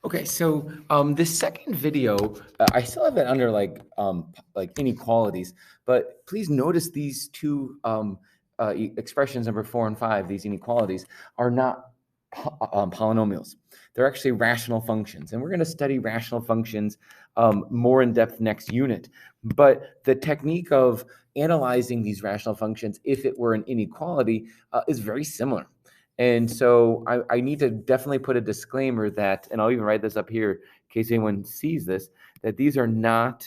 Okay, so this second video, I still have it under like inequalities, but please notice these two expressions, number 4 and 5, these inequalities are not polynomials. They're actually rational functions, and we're going to study rational functions more in depth next unit. But the technique of analyzing these rational functions, if it were an inequality, is very similar. And so I need to definitely put a disclaimer that, and I'll even write this up here in case anyone sees this, that these are not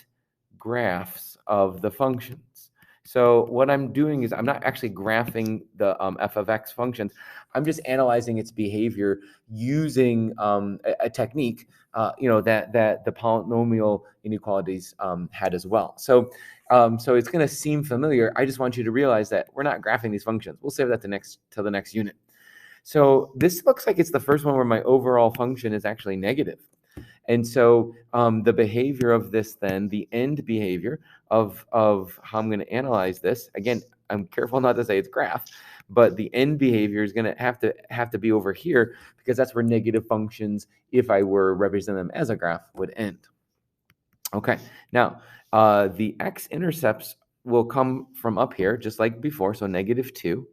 graphs of the functions. So what I'm doing is I'm not actually graphing the f of x functions. I'm just analyzing its behavior using a technique, that the polynomial inequalities had as well. So it's going to seem familiar. I just want you to realize that we're not graphing these functions. We'll save that till the next unit. So this looks like it's the first one where my overall function is actually negative. And so the behavior of this then, the end behavior of how I'm going to analyze this, again, I'm careful not to say it's graph, but the end behavior is going to have to be over here because that's where negative functions, if I were representing them as a graph, would end. Okay, now the x-intercepts will come from up here, just like before, so -2.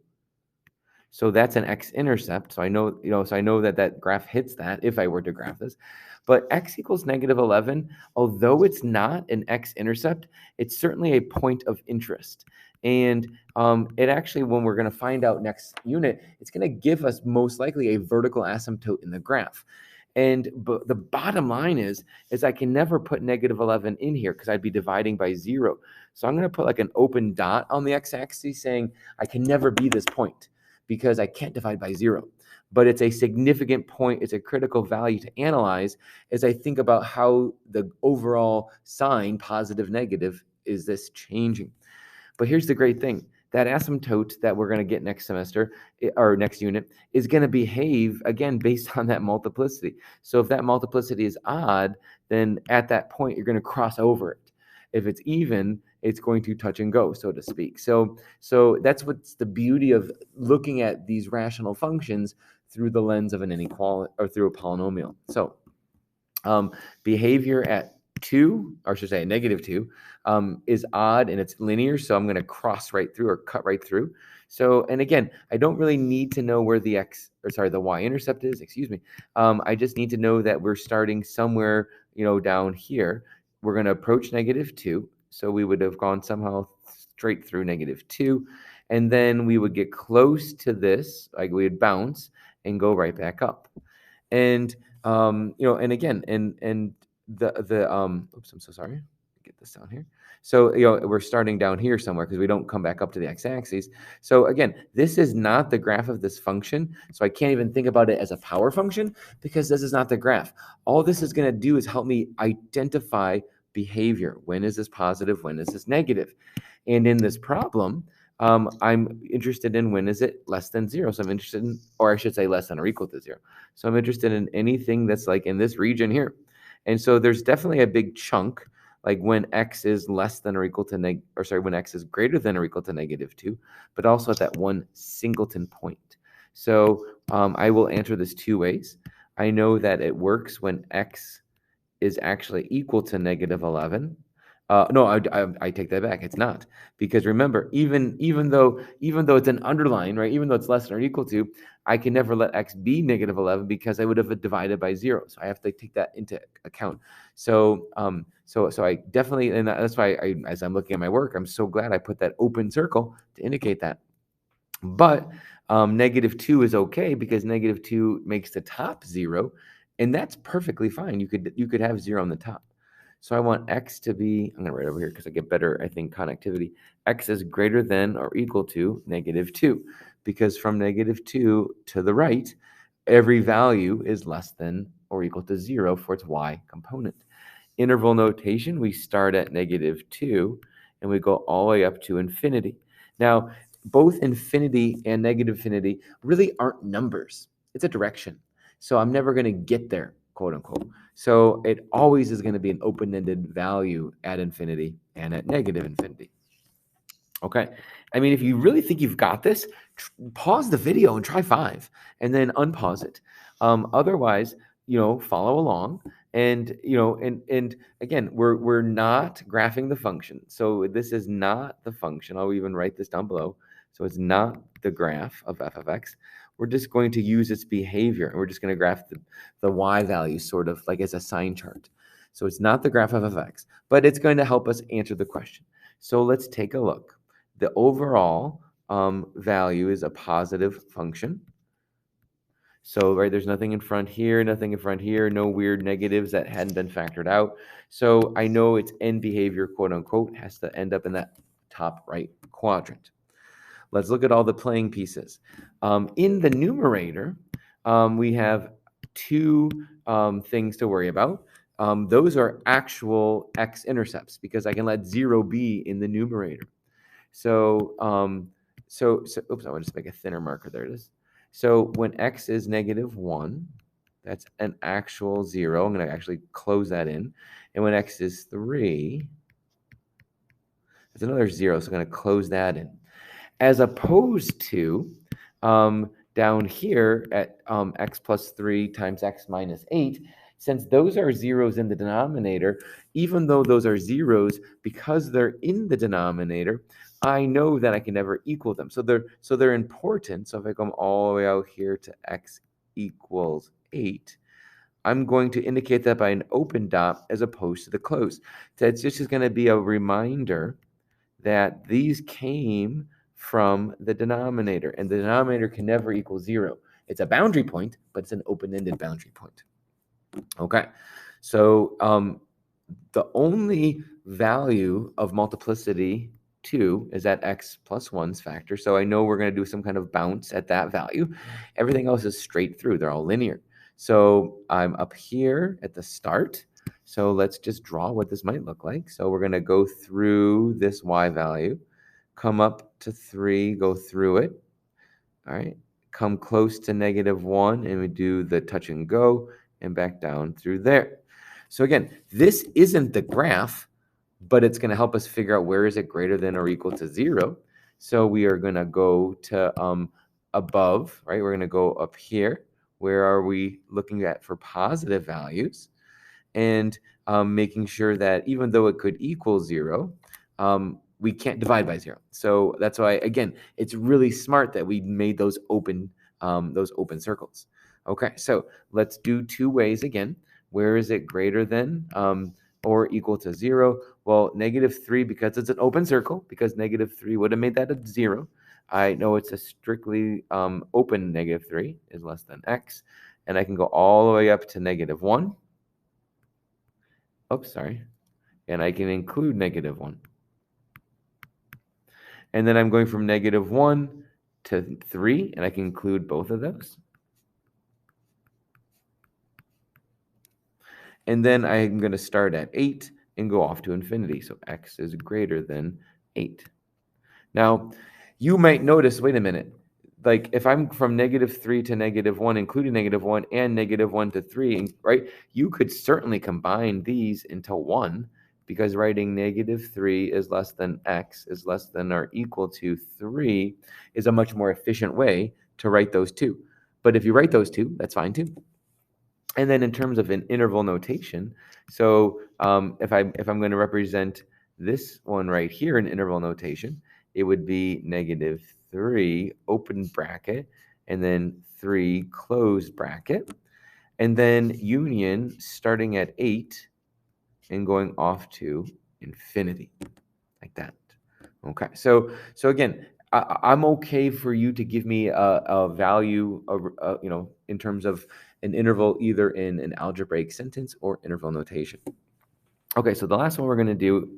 So that's an x-intercept. So I know, so I know that that graph hits that if I were to graph this. But x equals -11, although it's not an x-intercept, it's certainly a point of interest. And it actually, when we're going to find out next unit, it's going to give us most likely a vertical asymptote in the graph. And the bottom line is I can never put -11 in here because I'd be dividing by 0. So I'm going to put like an open dot on the x-axis saying I can never be this point, because I can't divide by 0. But it's a significant point. It's a critical value to analyze as I think about how the overall sign, positive, negative, is this changing. But here's the great thing. That asymptote that we're going to get next semester, or next unit, is going to behave, again, based on that multiplicity. So if that multiplicity is odd, then at that point, you're going to cross over it. If it's even, it's going to touch and go, so to speak. So that's what's the beauty of looking at these rational functions through the lens of an inequality or through a polynomial. So behavior at 2, or I should say -2, is odd and it's linear. So I'm going to cross right through or cut right through. So, and again, I don't really need to know where the the y-intercept is, excuse me. I just need to know that we're starting somewhere, down here. We're going to approach -2. So we would have gone somehow straight through -2. And then we would get close to this, like we would bounce and go right back up. And, and again, and oops, I'm so sorry. Get this down here. So, we're starting down here somewhere because we don't come back up to the x-axis. So again, this is not the graph of this function. So I can't even think about it as a power function because this is not the graph. All this is going to do is help me identify behavior. When is this positive? When is this negative? And in this problem, I'm interested in when is it less than 0. So I'm interested in, or I should say less than or equal to 0. So I'm interested in anything that's like in this region here. And so there's definitely a big chunk, like when x is less than or equal to when x is greater than or equal to -2, but also at that one singleton point. So I will answer this 2 ways. I know that it works when x is actually equal to -11. No, I take that back. It's not, because remember, even though it's an underline, right? Even though it's less than or equal to, I can never let x be -11 because I would have divided by 0. So I have to take that into account. So so I definitely, and that's why as I'm looking at my work, I'm so glad I put that open circle to indicate that. But -2 is okay because -2 makes the top 0, and that's perfectly fine. You could have 0 on the top. So I want x to be, I'm going to write over here because I get better, I think, connectivity. X is greater than or equal to -2, because from -2 to the right, every value is less than or equal to 0 for its y component. Interval notation, we start at -2 and we go all the way up to infinity. Now, both infinity and negative infinity really aren't numbers. It's a direction. So I'm never going to get there, quote unquote. So it always is going to be an open-ended value at infinity and at negative infinity. Okay. I mean, if you really think you've got this, pause the video and try 5 and then unpause it. Otherwise, follow along. And again, we're not graphing the function. So this is not the function. I'll even write this down below. So it's not the graph of f of x. We're just going to use its behavior, and we're just going to graph the y value sort of like as a sign chart. So it's not the graph of f of x, but it's going to help us answer the question. So let's take a look. The overall value is a positive function. So, right, there's nothing in front here, nothing in front here, no weird negatives that hadn't been factored out. So I know its end behavior, quote unquote, has to end up in that top right quadrant. Let's look at all the playing pieces. In the numerator, we have two things to worry about. Those are actual x-intercepts because I can let 0 be in the numerator. So, oops, I want to just make a thinner marker. There it is. So when x is -1, that's an actual 0. I'm going to actually close that in. And when x is 3, that's another 0. So I'm going to close that in. As opposed to down here at x plus 3 times x minus 8, since those are zeros in the denominator, even though those are zeros, because they're in the denominator, I know that I can never equal them. So they're important. So if I come all the way out here to x equals 8, I'm going to indicate that by an open dot as opposed to the closed. That's just going to be a reminder that these came from the denominator, and the denominator can never equal 0. It's a boundary point, but it's an open-ended boundary point. Okay, so the only value of multiplicity 2 is at x plus 1's factor, so I know we're going to do some kind of bounce at that value. Everything else is straight through. They're all linear. So I'm up here at the start. So let's just draw what this might look like. So we're going to go through this y value, come up to 3, go through it. All right, come close to -1, and we do the touch and go, and back down through there. So again, this isn't the graph, but it's going to help us figure out where is it greater than or equal to 0. So we are going to go to above, right? We're going to go up here. Where are we looking at for positive values? And making sure that even though it could equal 0, we can't divide by 0. So that's why, again, it's really smart that we made those open circles. Okay, so let's do two ways again. Where is it greater than or equal to 0? Well, -3, because it's an open circle, because -3 would have made that a 0. I know it's a strictly open -3 is less than x, and I can go all the way up to -1. Oops, sorry. And I can include -1. And then I'm going from -1 to 3, and I can include both of those. And then I'm going to start at 8 and go off to infinity. So x is greater than 8. Now, you might notice, wait a minute, like if I'm from -3 to -1, including -1 and -1 to 3, right, you could certainly combine these into 1, because writing -3 is less than x is less than or equal to 3 is a much more efficient way to write those two. But if you write those two, that's fine too. And then in terms of an interval notation, so if I'm going to represent this one right here in interval notation, it would be -3 open bracket and then 3 closed bracket, and then union starting at 8 and going off to infinity, like that. Okay, so again, I'm okay for you to give me a value, in terms of an interval, either in an algebraic sentence or interval notation. Okay, so the last one we're going to do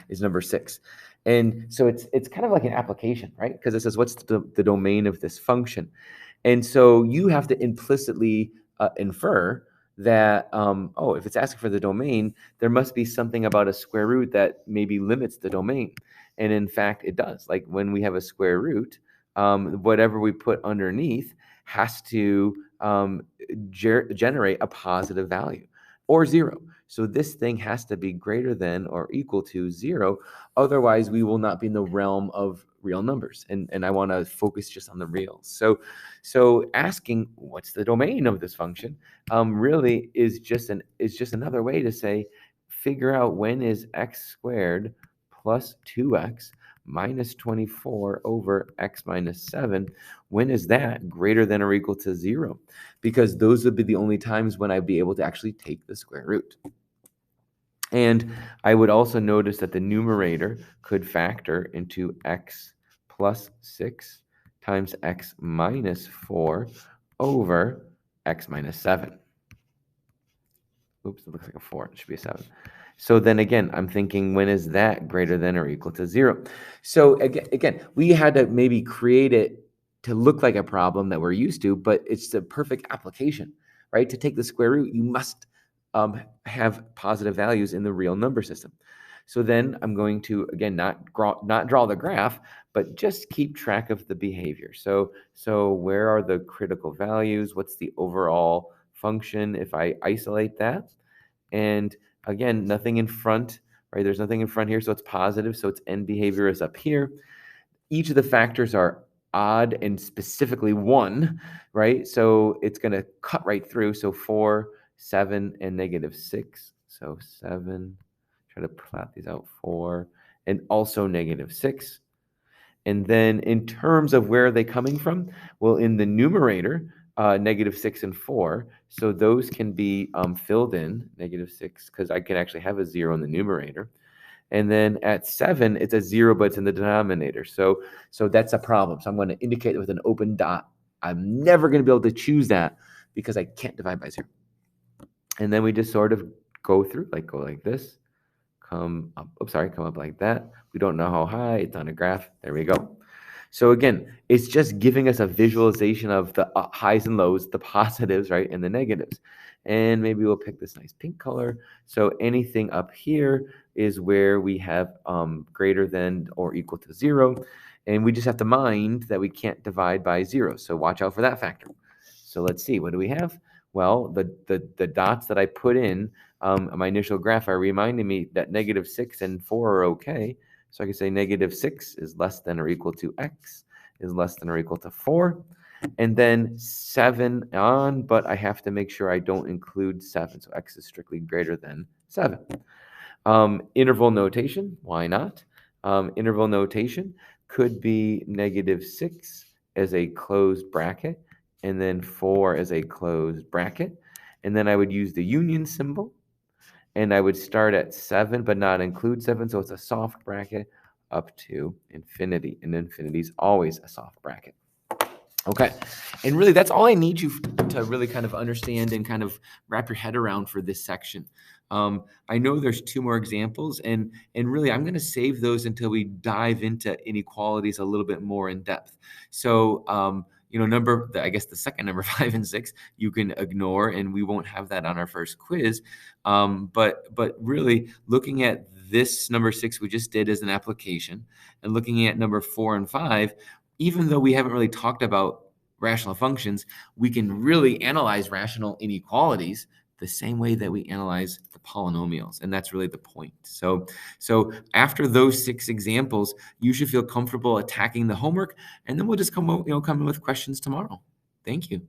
is number 6. And so it's kind of like an application, right? Because it says, what's the domain of this function? And so you have to implicitly infer that, if it's asking for the domain, there must be something about a square root that maybe limits the domain. And in fact, it does. Like when we have a square root, whatever we put underneath has to generate a positive value or 0. So this thing has to be greater than or equal to 0. Otherwise, we will not be in the realm of real numbers. And I want to focus just on the reals. So asking what's the domain of this function really is just another way to say, figure out when is x squared plus 2x minus 24 over x minus 7, when is that greater than or equal to 0? Because those would be the only times when I'd be able to actually take the square root. And I would also notice that the numerator could factor into x plus 6 times x minus 4 over x minus 7. Oops, it looks like a 4. It should be a 7. So then again, I'm thinking, when is that greater than or equal to 0? So again, we had to maybe create it to look like a problem that we're used to, but it's the perfect application, right? To take the square root, you must have positive values in the real number system. So then I'm going to, again, not draw the graph, but just keep track of the behavior. So where are the critical values? What's the overall function if I isolate that? And again, nothing in front, right? There's nothing in front here, so it's positive. So its end behavior is up here. Each of the factors are odd and specifically 1, right? So it's going to cut right through. So 4, 7, and negative 6. So 7, try to plot these out, 4, and also negative 6. And then in terms of where are they coming from? Well, in the numerator, negative 6 and 4. So those can be filled in, negative 6, because I can actually have a 0 in the numerator. And then at 7, it's a 0, but it's in the denominator. So that's a problem. So I'm going to indicate it with an open dot. I'm never going to be able to choose that because I can't divide by 0. And then we just sort of go through, go like this, come up like that. We don't know how high. It's on a graph. There we go. So again, it's just giving us a visualization of the highs and lows, the positives, right, and the negatives. And maybe we'll pick this nice pink color. So anything up here is where we have greater than or equal to 0. And we just have to mind that we can't divide by 0. So watch out for that factor. So let's see, what do we have? Well, the dots that I put in my initial graph are reminding me that negative 6 and 4 are okay. So I can say negative 6 is less than or equal to x is less than or equal to 4. And then 7 on, but I have to make sure I don't include 7. So x is strictly greater than 7. Interval notation, why not? Interval notation could be negative 6 as a closed bracket, and then 4 as a closed bracket. And then I would use the union symbol, and I would start at 7, but not include 7. So it's a soft bracket up to infinity. And infinity is always a soft bracket. Okay. And really, that's all I need you to really kind of understand and kind of wrap your head around for this section. I know there's 2 more examples, and really, I'm going to save those until we dive into inequalities a little bit more in depth. So, I guess the second number, 5 and 6, you can ignore, and we won't have that on our first quiz. But really, looking at this number 6 we just did as an application, and looking at number 4 and 5, even though we haven't really talked about rational functions, we can really analyze rational inequalities the same way that we analyze the polynomials, and that's really the point. So after those 6 examples, you should feel comfortable attacking the homework, and then we'll just come in with questions tomorrow. Thank you.